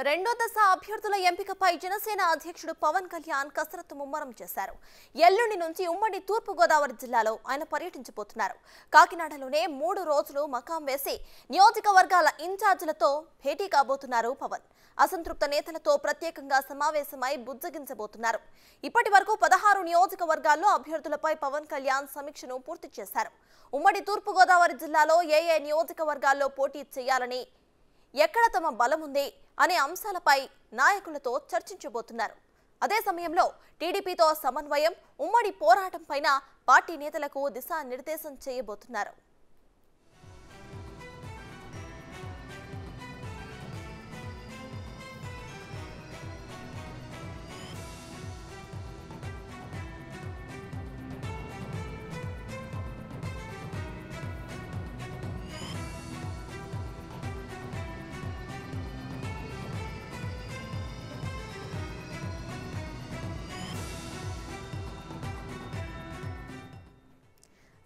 రెండో దశ అభ్యర్థుల ఎంపికపై జనసేన అధ్యక్షుడు పవన్ కళ్యాణ్ కసరత్తు ముమ్మరం చేశారు. ఎల్లుండి నుంచి ఉమ్మడి తూర్పు గోదావరి జిల్లాలో ఆయన పర్యటించబోతున్నారు. కాకినాడలోనే 3 రోజులు మకాం వేసి నియోజకవర్గాల ఇన్ఛార్జీలతో భేటీ కాబోతున్నారు పవన్. అసంతృప్త నేతలతో ప్రత్యేకంగా సమావేశమై బుజ్జగించబోతున్నారు. ఇప్పటి వరకు 16 నియోజకవర్గాల్లో అభ్యర్థులపై పవన్ కళ్యాణ్ సమీక్షను పూర్తి చేశారు. ఉమ్మడి తూర్పు గోదావరి జిల్లాలో ఏ నియోజకవర్గాల్లో పోటీ చేయాలని, ఎక్కడ తమ బలం ఉంది అనే అంశాలపై నాయకులతో చర్చించబోతున్నారు. అదే సమయంలో టీడీపీతో సమన్వయం, ఉమ్మడి పోరాటం పైన పార్టీ నేతలకు దిశానిర్దేశం చేయబోతున్నారు.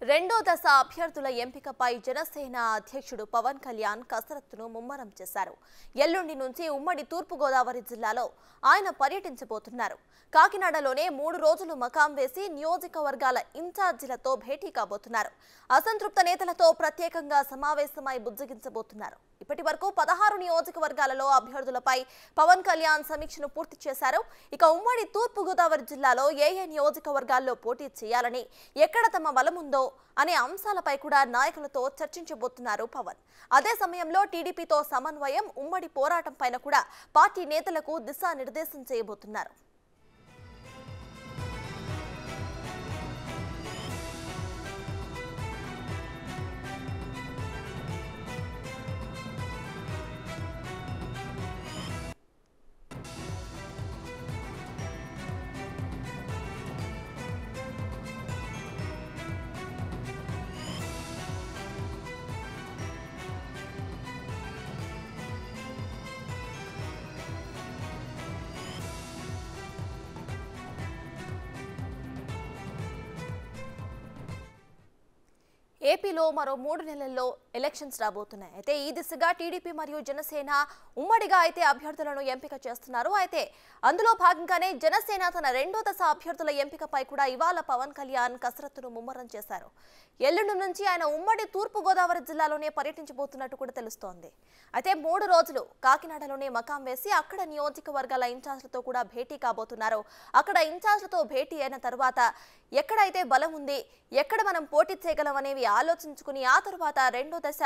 రెండో దశ అభ్యర్థుల ఎంపికపై జనసేన అధ్యక్షుడు పవన్ కళ్యాణ్ కసరత్తును ముమ్మరం చేశారు. ఎల్లుండి నుంచి ఉమ్మడి తూర్పు గోదావరి జిల్లాలో ఆయన పర్యటించబోతున్నారు. కాకినాడలోనే 3 రోజులు మకాం వేసి నియోజకవర్గాల ఇన్ఛార్జీలతో భేటీ కాబోతున్నారు. అసంతృప్త నేతలతో ప్రత్యేకంగా సమావేశమై బుజ్జగించబోతున్నారు. ఇప్పటి వరకు 16 నియోజకవర్గాలలో అభ్యర్థులపై పవన్ కళ్యాణ్ సమీక్షను పూర్తి చేశారు. ఇక ఉమ్మడి తూర్పు గోదావరి జిల్లాలో ఏ నియోజకవర్గాల్లో పోటీ చేయాలని, ఎక్కడ తమ బలముందో అనే అంశాలపై కూడా నాయకులతో చర్చించబోతున్నారు పవన్. అదే సమయంలో టీడీపీతో సమన్వయం, ఉమ్మడి పోరాటం పైన కూడా పార్టీ నేతలకు దిశానిర్దేశం చేయబోతున్నారు. ఏపీలో మరో 3 నెలల్లో ఎలక్షన్స్ రాబోతున్నాయి. అయితే ఈ దిశగా టీడీపీ మరియు జనసేన ఉమ్మడిగా అయితే అభ్యర్థులను ఎంపిక చేస్తున్నారు. అయితే అందులో భాగంగానే జనసేన తన రెండో దశ అభ్యర్థుల ఎంపికపై కూడా ఇవాళ పవన్ కళ్యాణ్ కసరత్తును ముమ్మరం చేశారు. ఎల్లుండి నుంచి ఆయన ఉమ్మడి తూర్పు గోదావరి జిల్లాలోనే పర్యటించబోతున్నట్టు కూడా తెలుస్తోంది. అయితే 3 రోజులు కాకినాడలోనే మకాం వేసి అక్కడ నియోజకవర్గాల ఇన్ఛార్జ్లతో కూడా భేటీ కాబోతున్నారు. అక్కడ ఇన్ఛార్జ్లతో భేటీ అయిన తర్వాత ఎక్కడైతే బలం ఉంది, ఎక్కడ మనం పోటీ చేయగలం అనేవి ఆలోచించుకుని ఆ తర్వాత రెండో దశ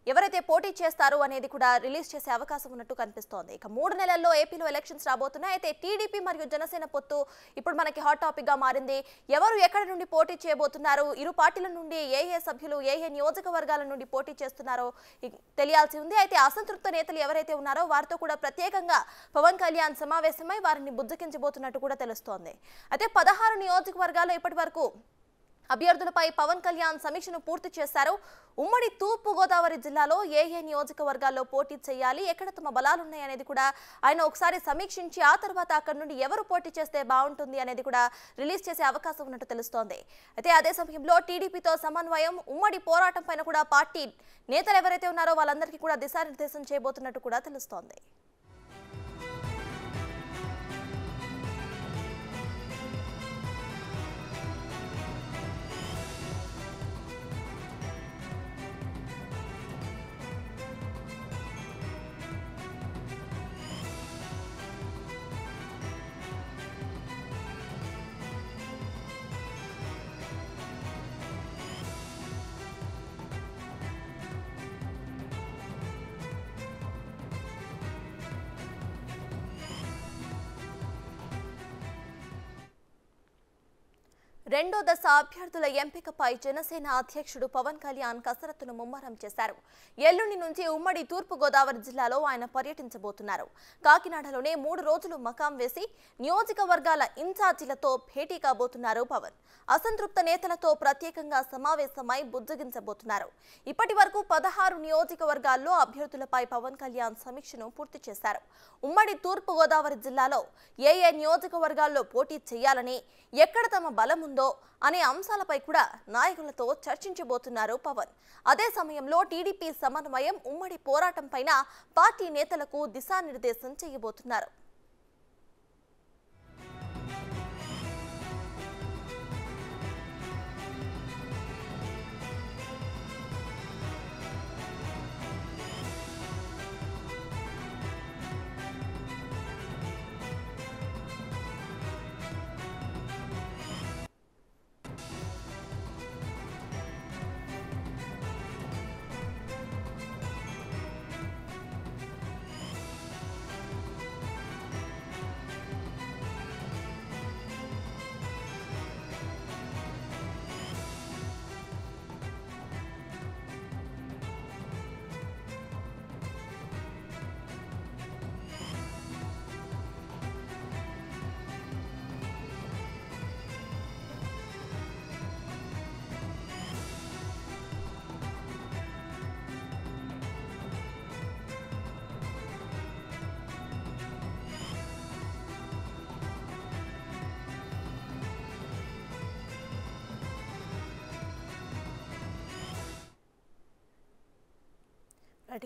ఎవరైతే పోటీ చేస్తారో అనేది కూడా రిలీజ్ చేసే అవకాశం ఉన్నట్టు కనిపిస్తోంది. ఇక 3 నెలల్లో ఏపీలో ఎలక్షన్స్ రాబోతున్నాయి. అయితే టీడీపీ మరియు జనసేన పొత్తు ఇప్పుడు మనకి హాట్ టాపిక్ గా మారింది. ఎవరు ఎక్కడి నుండి పోటీ చేయబోతున్నారు, ఇరు పార్టీల నుండి ఏ సభ్యులు ఏ నియోజకవర్గాల నుండి పోటీ చేస్తున్నారో తెలియాల్సి ఉంది. అయితే అసంతృప్త నేతలు ఎవరైతే ఉన్నారో వారితో కూడా ప్రత్యేకంగా పవన్ కళ్యాణ్ సమావేశమై వారిని బుజ్జగించబోతున్నట్టు కూడా తెలుస్తోంది. అయితే 16 నియోజకవర్గాల్లో ఇప్పటి వరకు అభ్యర్థులపై పవన్ కళ్యాణ్ సమీక్షను పూర్తి చేశారు. ఉమ్మడి తూర్పు గోదావరి జిల్లాలో ఏ నియోజకవర్గాల్లో పోటీ చేయాలి, ఎక్కడ తమ బలాలున్నాయి అనేది కూడా ఆయన ఒకసారి సమీక్షించి ఆ తర్వాత అక్కడ నుండి ఎవరు పోటీ చేస్తే బాగుంటుంది అనేది కూడా రిలీజ్ చేసే అవకాశం ఉన్నట్టు తెలుస్తోంది. అయితే అదే సమయంలో టీడీపీతో సమన్వయం, ఉమ్మడి పోరాటం పైన కూడా పార్టీ నేతలు ఎవరైతే ఉన్నారో వాళ్ళందరికీ కూడా దిశానిర్దేశం చేయబోతున్నట్టు కూడా తెలుస్తోంది. రెండో దశ అభ్యర్థుల ఎంపికపై జనసేన అధ్యక్షుడు పవన్ కళ్యాణ్ కసరత్తును ముమ్మరం చేశారు. ఎల్లుండి నుంచి ఉమ్మడి తూర్పు గోదావరి జిల్లాలో ఆయన పర్యటించబోతున్నారు. కాకినాడలోనే 3 రోజులు మకాం వేసి నియోజకవర్గాల ఇన్ఛార్జీలతో భేటీ కాబోతున్నారు పవన్. అసంతృప్త నేతలతో ప్రత్యేకంగా సమావేశమై బుజ్జగించబోతున్నారు. ఇప్పటి వరకు 16 నియోజకవర్గాల్లో అభ్యర్థులపై పవన్ కళ్యాణ్ సమీక్షను పూర్తి చేశారు. ఉమ్మడి తూర్పు గోదావరి జిల్లాలో ఏ నియోజకవర్గాల్లో పోటీ చేయాలని, ఎక్కడ తమ బలం ఉందో రాష్ట్రంలో అనే అంశాలపై కూడా నాయకులతో చర్చించబోతున్నారు పవన్. అదే సమయంలో టీడీపీ సమన్వయం, ఉమ్మడి పోరాటం పైన పార్టీ నేతలకు దిశానిర్దేశం చేయబోతున్నారు.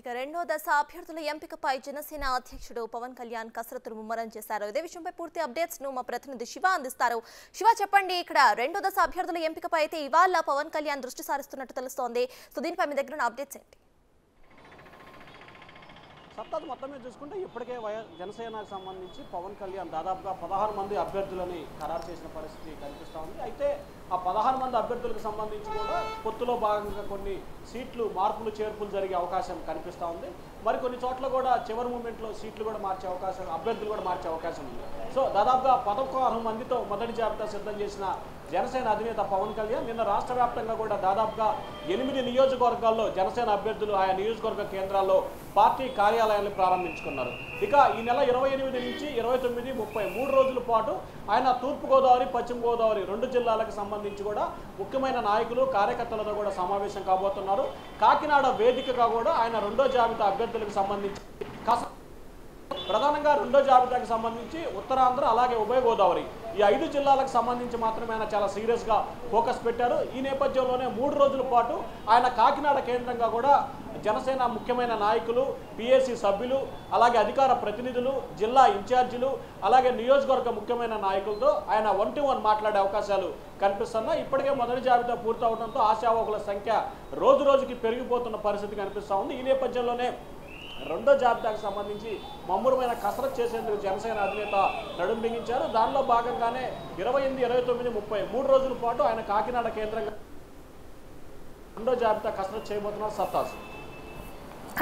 ఇక రెండో దశ అభ్యర్థుల ఎంపికపై జనసేన అధ్యక్షుడు పవన్ కళ్యాణ్ కసరత్తును ముమ్మరం చేశారు. ఇదే విషయంపై పూర్తి అప్డేట్స్ ను మా ప్రతినిధి శివ అందిస్తారు. శివ, చెప్పండి, ఇక్కడ రెండో దశ అభ్యర్థుల ఎంపికపై అయితే ఇవాళ పవన్ కళ్యాణ్ దృష్టి సారిస్తున్నట్టు తెలుస్తోంది. సో దీనిపై మీ దగ్గర ఉన్న అప్డేట్స్ ఏంటి? సత్తా మొత్తం మీద చూసుకుంటే ఇప్పటికే జనసేనకు సంబంధించి పవన్ కళ్యాణ్ దాదాపుగా 16 మంది అభ్యర్థులని ఖరారు చేసిన పరిస్థితి కనిపిస్తూ ఉంది. అయితే ఆ 16 మంది అభ్యర్థులకు సంబంధించి కూడా పొత్తులో భాగంగా కొన్ని సీట్లు మార్పులు చేర్పులు జరిగే అవకాశం కనిపిస్తూ ఉంది. మరికొన్ని చోట్ల కూడా చివరి మూమెంట్లో సీట్లు కూడా మార్చే అవకాశం, అభ్యర్థులు కూడా మార్చే అవకాశం ఉంది. సో దాదాపుగా 16 మందితో మొదటి జాబితా సిద్ధం చేసిన జనసేన అధినేత పవన్ కళ్యాణ్ నిన్న రాష్ట్ర వ్యాప్తంగా కూడా దాదాపుగా 8 నియోజకవర్గాల్లో జనసేన అభ్యర్థులు ఆయా నియోజకవర్గ కేంద్రాల్లో పార్టీ కార్యాలయాన్ని ప్రారంభించుకున్నారు. ఇక ఈ నెల 28 నుంచి 29, 30 3 రోజుల పాటు ఆయన తూర్పుగోదావరి, పశ్చిమ గోదావరి 2 జిల్లాలకు సంబంధించి కూడా ముఖ్యమైన నాయకులు, కార్యకర్తలతో కూడా సమావేశం కాబోతున్నారు. కాకినాడ వేదికగా కూడా ఆయన రెండో జాబితా అభ్యర్థులకు సంబంధించి ప్రధానంగా రెండో జాబితాకు సంబంధించి ఉత్తరాంధ్ర అలాగే ఉభయ గోదావరి ఈ 5 జిల్లాలకు సంబంధించి మాత్రమే ఆయన చాలా సీరియస్గా ఫోకస్ పెట్టారు. ఈ నేపథ్యంలోనే 3 రోజుల పాటు ఆయన కాకినాడ కేంద్రంగా కూడా జనసేన ముఖ్యమైన నాయకులు, పిఏసీ సభ్యులు, అలాగే అధికార ప్రతినిధులు, జిల్లా ఇన్ఛార్జీలు, అలాగే నియోజకవర్గ ముఖ్యమైన నాయకులతో ఆయన 1-to-1 మాట్లాడే అవకాశాలు కనిపిస్తున్నాయి. ఇప్పటికే మొదటి జాబితా పూర్తవడంతో ఆశావాహుల సంఖ్య రోజు రోజుకి పెరిగిపోతున్న పరిస్థితి కనిపిస్తూ ఉంది. ఈ నేపథ్యంలోనే రెండో జాబితాకు సంబంధించి మమ్మూరమైన కసరత్తు చేసేందుకు జనసేన అధినేత నడుం బిగించారు. దానిలో భాగంగానే 28, 29, 30 3 రోజుల పాటు ఆయన కాకినాడ కేంద్రంగా రెండో జాబితా కసరత్తు చేయబోతున్నారు సత్తాస్.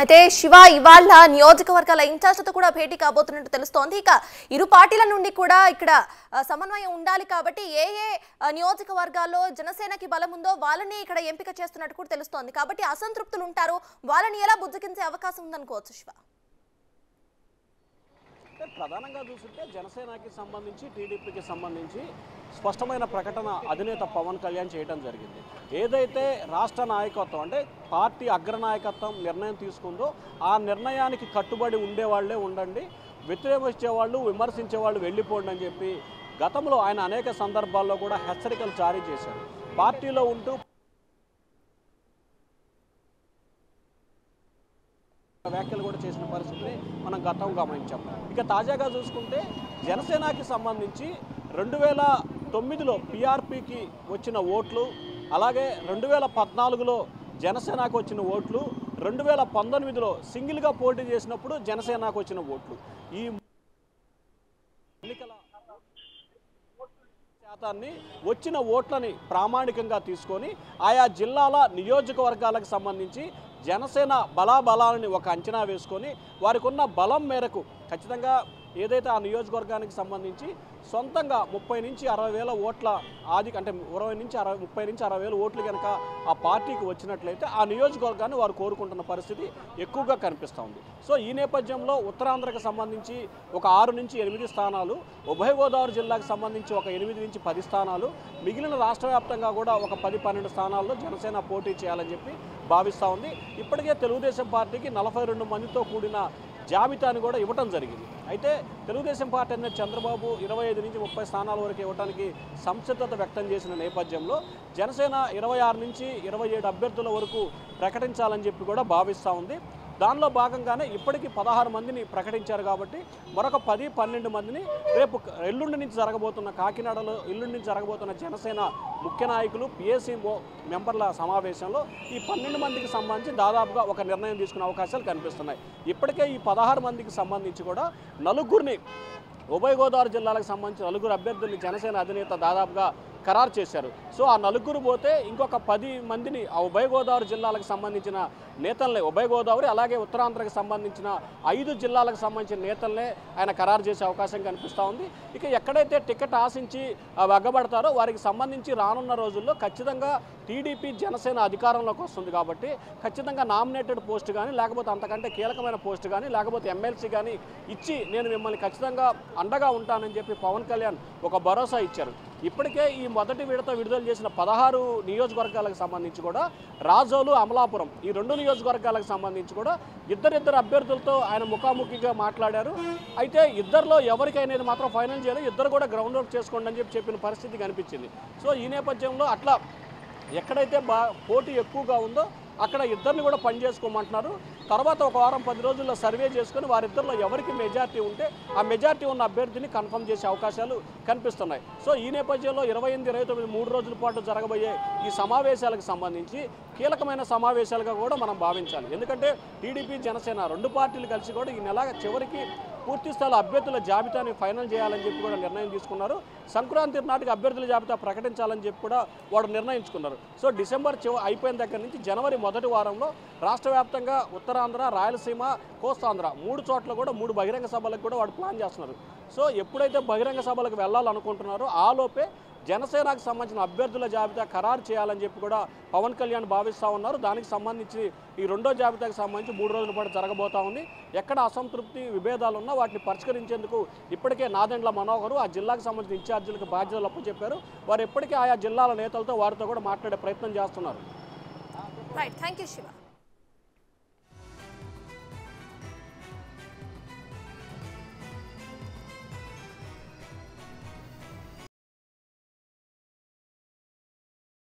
అయితే శివ, ఇవాళ నియోజకవర్గాల ఇన్ఛార్జ్లతో కూడా భేటీ కాబోతున్నట్టు తెలుస్తోంది. ఇక ఇరు పార్టీల నుండి కూడా ఇక్కడ సమన్వయం ఉండాలి కాబట్టి ఏ నియోజకవర్గాల్లో జనసేనకి బలం ఉందో వాళ్ళని ఇక్కడ ఎంపిక చేస్తున్నట్టు కూడా తెలుస్తోంది. కాబట్టి అసంతృప్తులు ఉంటారు, వాళ్ళని ఎలా బుజ్జగించే అవకాశం ఉందనుకోవచ్చు శివ? ప్రధానంగా చూస్తుంటే జనసేనకి సంబంధించి, టీడీపీకి సంబంధించి స్పష్టమైన ప్రకటన అధినేత పవన్ కళ్యాణ్ చేయడం జరిగింది. ఏదైతే రాష్ట్ర నాయకత్వం అంటే పార్టీ అగ్రనాయకత్వం నిర్ణయం తీసుకుందో ఆ నిర్ణయానికి కట్టుబడి ఉండేవాళ్లే ఉండండి, వ్యతిరేకించేవాళ్ళు, విమర్శించేవాళ్ళు వెళ్ళిపోండి అని చెప్పి గతంలో ఆయన అనేక సందర్భాల్లో కూడా హెచ్చరికలు జారీ చేశారు. పార్టీలో ఉంటూ వ్యాఖ్యలు కూడా చేసిన పరిస్థితిని మనం గతం గమనించాం. ఇక తాజాగా చూసుకుంటే జనసేనకి సంబంధించి 2009లో పీఆర్పీకి వచ్చిన ఓట్లు, అలాగే 2014లో జనసేనకు వచ్చిన ఓట్లు, 2019లో సింగిల్గా పోటీ చేసినప్పుడు జనసేనకు వచ్చిన ఓట్లు, ఈ ఎన్నికల శాతాన్ని వచ్చిన ఓట్లని ప్రామాణికంగా తీసుకొని ఆయా జిల్లాల నియోజకవర్గాలకు సంబంధించి జనసేన బలాబలాలని ఒక అంచనా వేసుకొని వారికి ఉన్న బలం మేరకు ఖచ్చితంగా ఏదైతే ఆ నియోజకవర్గానికి సంబంధించి సొంతంగా 30 నుంచి 60 వేల ఓట్ల అంటే 30 నుంచి 60 వేల ఓట్లు కనుక ఆ పార్టీకి వచ్చినట్లయితే ఆ నియోజకవర్గాన్ని వారు కోరుకుంటున్న పరిస్థితి ఎక్కువగా కనిపిస్తూ ఉంది. సో ఈ నేపథ్యంలో ఉత్తరాంధ్రకు సంబంధించి ఒక 6 నుంచి 8 స్థానాలు, ఉభయ గోదావరి జిల్లాకు సంబంధించి ఒక 8 నుంచి 10 స్థానాలు, మిగిలిన రాష్ట్ర వ్యాప్తంగా కూడా ఒక 10-12 స్థానాల్లో జనసేన పోటీ చేయాలని చెప్పి భావిస్తూ ఉంది. ఇప్పటికే తెలుగుదేశం పార్టీకి 42 మందితో కూడిన జాబితాను కూడా ఇవ్వటం జరిగింది. అయితే తెలుగుదేశం పార్టీ అధినేత చంద్రబాబు 25 నుంచి 30 స్థానాల వరకు ఇవ్వడానికి సంసిద్ధత వ్యక్తం చేసిన నేపథ్యంలో జనసేన 26 నుంచి 27 అభ్యర్థుల వరకు ప్రకటించాలని చెప్పి కూడా భావిస్తూ ఉంది. దానిలో భాగంగానే ఇప్పటికీ 16 మందిని ప్రకటించారు కాబట్టి మరొక 10-12 మందిని రేపు ఎల్లుండి నుంచి జరగబోతున్న కాకినాడలో ఎల్లుండి నుంచి జరగబోతున్న జనసేన ముఖ్య నాయకులు పిఎస్సి మెంబర్ల సమావేశంలో ఈ 12 మందికి సంబంధించి దాదాపుగా ఒక నిర్ణయం తీసుకునే అవకాశాలు కనిపిస్తున్నాయి. ఇప్పటికే ఈ 16 మందికి సంబంధించి కూడా నలుగురిని ఉభయ గోదావరి జిల్లాలకు సంబంధించిన నలుగురు అభ్యర్థుల్ని జనసేన అధినేత దాదాపుగా ఖరారు చేశారు. సో ఆ నలుగురు పోతే ఇంకొక 10 మందిని ఆ ఉభయ గోదావరి జిల్లాలకు సంబంధించిన నేతలనే ఉభయ గోదావరి అలాగే ఉత్తరాంధ్రకు సంబంధించిన 5 జిల్లాలకు సంబంధించిన నేతలనే ఆయన ఖరారు చేసే అవకాశం కనిపిస్తూ ఉంది. ఇక ఎక్కడైతే టికెట్ ఆశించి వగ్గబడతారో వారికి సంబంధించి రానున్న రోజుల్లో ఖచ్చితంగా టీడీపీ జనసేన అధికారంలోకి వస్తుంది కాబట్టి ఖచ్చితంగా నామినేటెడ్ పోస్ట్ కానీ లేకపోతే అంతకంటే కీలకమైన పోస్ట్ కానీ లేకపోతే ఎమ్మెల్సీ కానీ ఇచ్చి నేను మిమ్మల్ని ఖచ్చితంగా అండగా ఉంటానని చెప్పి పవన్ కళ్యాణ్ ఒక భరోసా ఇచ్చారు. ఇప్పటికే ఈ మొదటి విడత విడుదల చేసిన 16 నియోజకవర్గాలకు సంబంధించి కూడా రాజోలు, అమలాపురం ఈ 2 నియోజకవర్గాలకు సంబంధించి కూడా ఇద్దరు అభ్యర్థులతో ఆయన ముఖాముఖిగా మాట్లాడారు. అయితే ఇద్దరిలో ఎవరికైనా మాత్రం ఫైనల్ చేయలేదు, ఇద్దరు కూడా గ్రౌండ్ వర్క్ చేసుకోండి అని చెప్పిన పరిస్థితి కనిపించింది. సో ఈ నేపథ్యంలో అట్లా ఎక్కడైతే పోటీ ఎక్కువగా ఉందో అక్కడ ఇద్దరిని కూడా పనిచేసుకోమంటున్నారు. తర్వాత ఒక వారం 10 రోజుల్లో సర్వే చేసుకుని వారిద్దరిలో ఎవరికి మెజార్టీ ఉంటే ఆ మెజార్టీ ఉన్న అభ్యర్థిని కన్ఫర్మ్ చేసే అవకాశాలు కనిపిస్తున్నాయి. సో ఈ నేపథ్యంలో 28, 29 3 రోజుల పాటు జరగబోయే ఈ సమావేశాలకు సంబంధించి కీలకమైన సమావేశాలుగా కూడా మనం భావించాలి. ఎందుకంటే టీడీపీ జనసేన 2 పార్టీలు కలిసి కూడా ఈ నెల చివరికి పూర్తి స్థాయిలో అభ్యర్థుల జాబితాని ఫైనల్ చేయాలని చెప్పి కూడా నిర్ణయం తీసుకున్నారు. సంక్రాంతి నాటికి అభ్యర్థుల జాబితా ప్రకటించాలని చెప్పి కూడా వాడు నిర్ణయించుకున్నారు. సో డిసెంబర్ అయిపోయిన దగ్గర నుంచి జనవరి మొదటి వారంలో రాష్ట్ర వ్యాప్తంగా ఉత్తరాంధ్ర, రాయలసీమ, కోస్తాంధ్ర 3 చోట్ల కూడా 3 బహిరంగ సభలకు కూడా వాడు ప్లాన్ చేస్తున్నారు. సో ఎప్పుడైతే బహిరంగ సభలకు వెళ్ళాలనుకుంటున్నారో ఆలోపే జనసేనకు సంబంధించిన అభ్యర్థుల జాబితా ఖరారు చేయాలని చెప్పి కూడా పవన్ కళ్యాణ్ భావిస్తూ ఉన్నారు. దానికి సంబంధించి ఈ 2వ జాబితాకు సంబంధించి 3 రోజుల పాటు జరగబోతా ఉంది. ఎక్కడ అసంతృప్తి విభేదాలు ఉన్నా వాటిని పరిష్కరించేందుకు ఇప్పటికే నాదెండ్ల మనోహర్ ఆ జిల్లాకు సంబంధించిన ఇన్ఛార్జీలకు బాధ్యతలు అప్పచెప్పారు. వారు ఇప్పటికే ఆయా జిల్లాల నేతలతో వారితో కూడా మాట్లాడే ప్రయత్నం చేస్తున్నారు. Right, thank you Shiva.